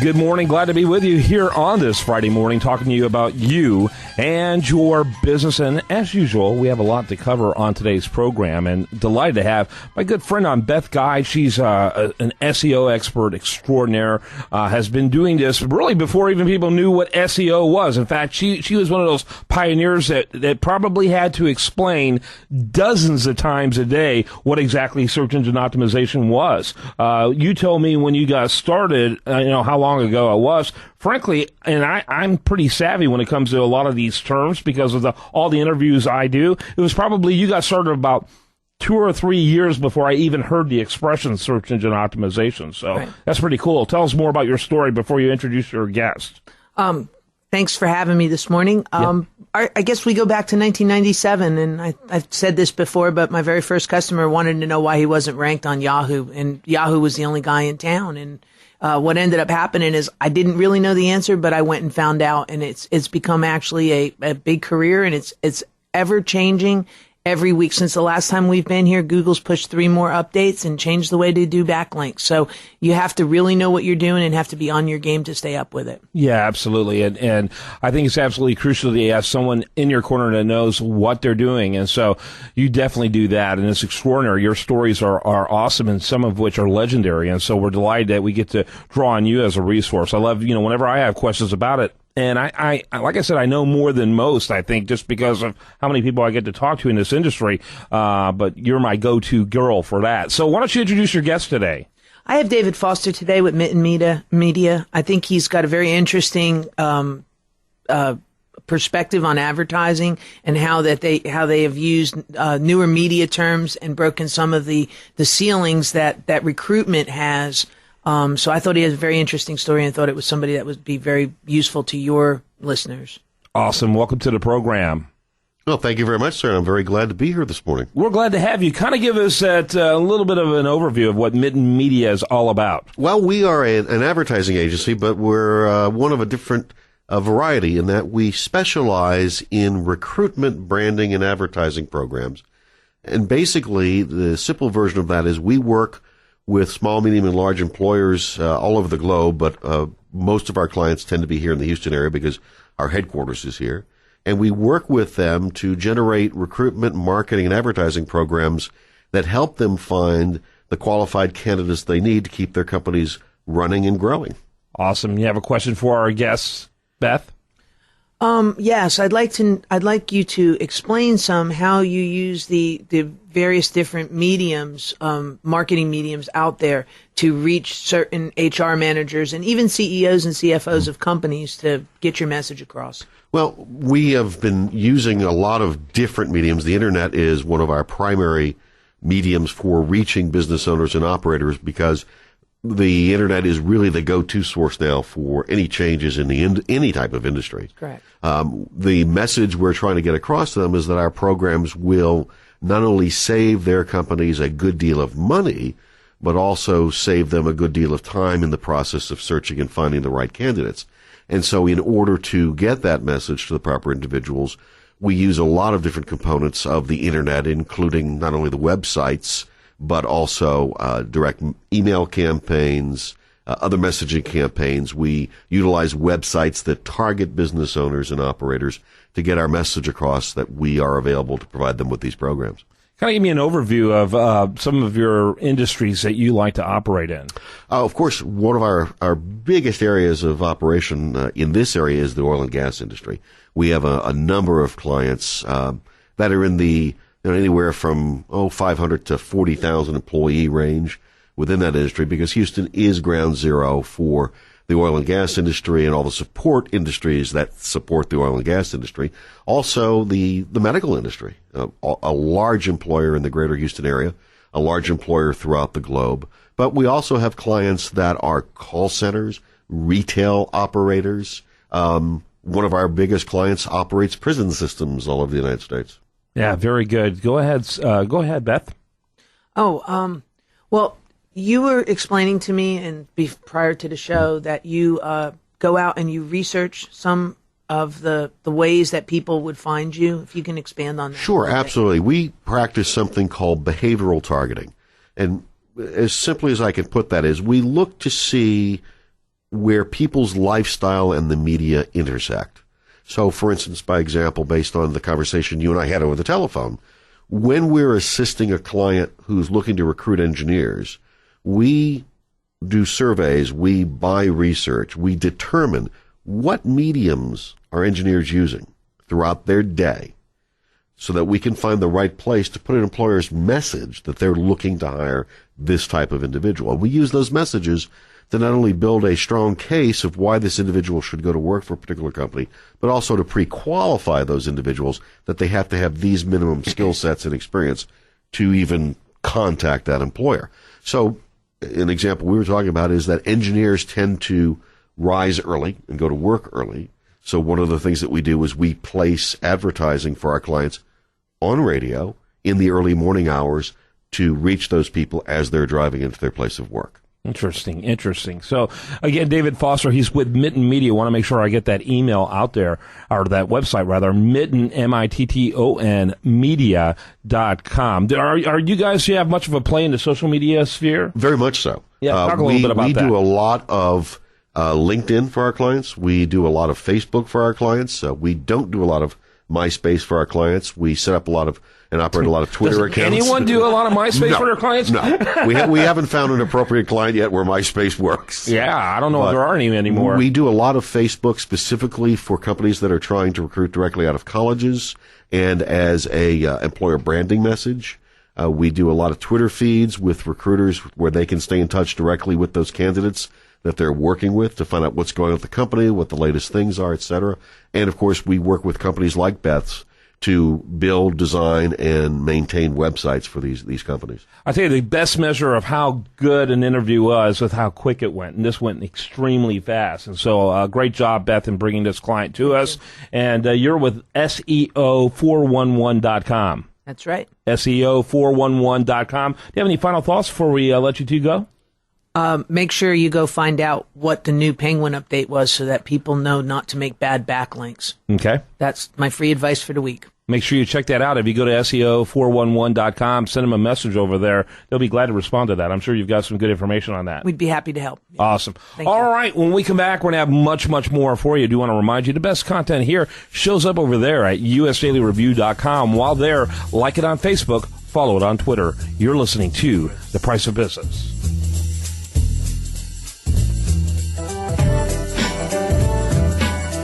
Good morning. Glad to be with you here on this Friday morning, talking to you about you and your business. And as usual, we have a lot to cover on today's program, and delighted to have my good friend on, Beth Guy. She's an SEO expert extraordinaire, has been doing this really before even people knew what SEO was. In fact, she was one of those pioneers that probably had to explain dozens of times a day what exactly search engine optimization was. You told me when you got started, how long ago it was. Frankly, and I'm pretty savvy when it comes to a lot of these terms because of all the interviews I do. It was probably you got started about 2 or 3 years before I even heard the expression search engine optimization. So right. That's pretty cool. Tell us more about your story before you introduce your guest. Thanks for having me this morning. I guess we go back to 1997, and I've said this before, but my very first customer wanted to know why he wasn't ranked on Yahoo, and Yahoo was the only guy in town. And what ended up happening is I didn't really know the answer, but I went and found out, and it's become actually a big career, and it's ever changing. Every week since the last time we've been here, Google's pushed 3 more updates and changed the way to do backlinks. So you have to really know what you're doing and have to be on your game to stay up with it. Yeah, absolutely. And I think it's absolutely crucial that you have someone in your corner that knows what they're doing. And so you definitely do that. And it's extraordinary. Your stories are awesome, and some of which are legendary. And so we're delighted that we get to draw on you as a resource. I love, whenever I have questions about it, and I like I said, I know more than most, I think, just because of how many people I get to talk to in this industry. But you're my go-to girl for that. So why don't you introduce your guest today? I have David Foster today with Mitten Media. I think he's got a very interesting perspective on advertising and how they have used newer media terms and broken some of the ceilings that recruitment has. So I thought he has a very interesting story and thought it was somebody that would be very useful to your listeners. Awesome. Welcome to the program. Well, thank you very much, sir. I'm very glad to be here this morning. We're glad to have you. Kind of give us a little bit of an overview of what Mitten Media is all about. Well, we are an advertising agency, but we're one of a different variety in that we specialize in recruitment, branding, and advertising programs. And basically, the simple version of that is we work with small, medium, and large employers all over the globe, but most of our clients tend to be here in the Houston area because our headquarters is here. And we work with them to generate recruitment, marketing, and advertising programs that help them find the qualified candidates they need to keep their companies running and growing. Awesome. You have a question for our guests, Beth? Yes, I'd like you to explain how you use the various different mediums, marketing mediums out there to reach certain HR managers and even CEOs and CFOs of companies to get your message across. Well, we have been using a lot of different mediums. The internet is one of our primary mediums for reaching business owners and operators because the internet is really the go-to source now for any changes in any type of industry. Correct. The message we're trying to get across to them is that our programs will not only save their companies a good deal of money, but also save them a good deal of time in the process of searching and finding the right candidates. And so in order to get that message to the proper individuals, we use a lot of different components of the internet, including not only the websites, but also direct email campaigns, other messaging campaigns. We utilize websites that target business owners and operators to get our message across that we are available to provide them with these programs. Kind of give me an overview of some of your industries that you like to operate in. Of course, one of our biggest areas of operation in this area is the oil and gas industry. We have a number of clients that are in the anywhere from 500 to 40,000 employee range within that industry, because Houston is ground zero for the oil and gas industry and all the support industries that support the oil and gas industry. Also, the medical industry, a large employer in the greater Houston area, a large employer throughout the globe. But we also have clients that are call centers, retail operators. One of our biggest clients operates prison systems all over the United States. Yeah, very good. Go ahead, Beth. Well, you were explaining to me prior to the show that you go out and you research some of the ways that people would find you. If you can expand on that. Sure, absolutely. We practice something called behavioral targeting. And as simply as I can put that is we look to see where people's lifestyle and the media intersect. So, for instance, by example, based on the conversation you and I had over the telephone, when we're assisting a client who's looking to recruit engineers, we do surveys, we buy research, we determine what mediums are engineers using throughout their day so that we can find the right place to put an employer's message that they're looking to hire this type of individual. And we use those messages to not only build a strong case of why this individual should go to work for a particular company, but also to pre-qualify those individuals that they have to have these minimum skill sets and experience to even contact that employer. So an example we were talking about is that engineers tend to rise early and go to work early. So one of the things that we do is we place advertising for our clients on radio in the early morning hours to reach those people as they're driving into their place of work. Interesting. So, again, David Foster, he's with Mitten Media. I want to make sure I get that email out there, or that website, rather, Mitten, Mitton, media.com. Are you guys, you have much of a play in the social media sphere? Very much so. Yeah, talk a little bit about that. We do a lot of LinkedIn for our clients. We do a lot of Facebook for our clients. We don't do a lot of MySpace for our clients. We set up a lot of and operate a lot of Twitter accounts. Anyone do a lot of MySpace for their clients? No. We haven't found an appropriate client yet where MySpace works. Yeah, I don't know if there are any anymore. We do a lot of Facebook specifically for companies that are trying to recruit directly out of colleges and as a employer branding message. We do a lot of Twitter feeds with recruiters where they can stay in touch directly with those candidates that they're working with to find out what's going on with the company, what the latest things are, et cetera. And, of course, we work with companies like Beth's to build, design, and maintain websites for these companies. I tell you, the best measure of how good an interview was with how quick it went, and this went extremely fast. And so, great job, Beth, in bringing this client to us. And you're with SEO411.com. That's right. SEO411.com. Do you have any final thoughts before we let you two go? Make sure you go find out what the new Penguin update was so that people know not to make bad backlinks. Okay. That's my free advice for the week. Make sure you check that out. If you go to SEO411.com, send them a message over there. They'll be glad to respond to that. I'm sure you've got some good information on that. We'd be happy to help. Awesome. Thank All you. right. When we come back, we're going to have much more for you. I do want to remind you the best content here shows up over there at usdailyreview.com. While there, like it on Facebook, follow it on Twitter. You're listening to The Price of Business.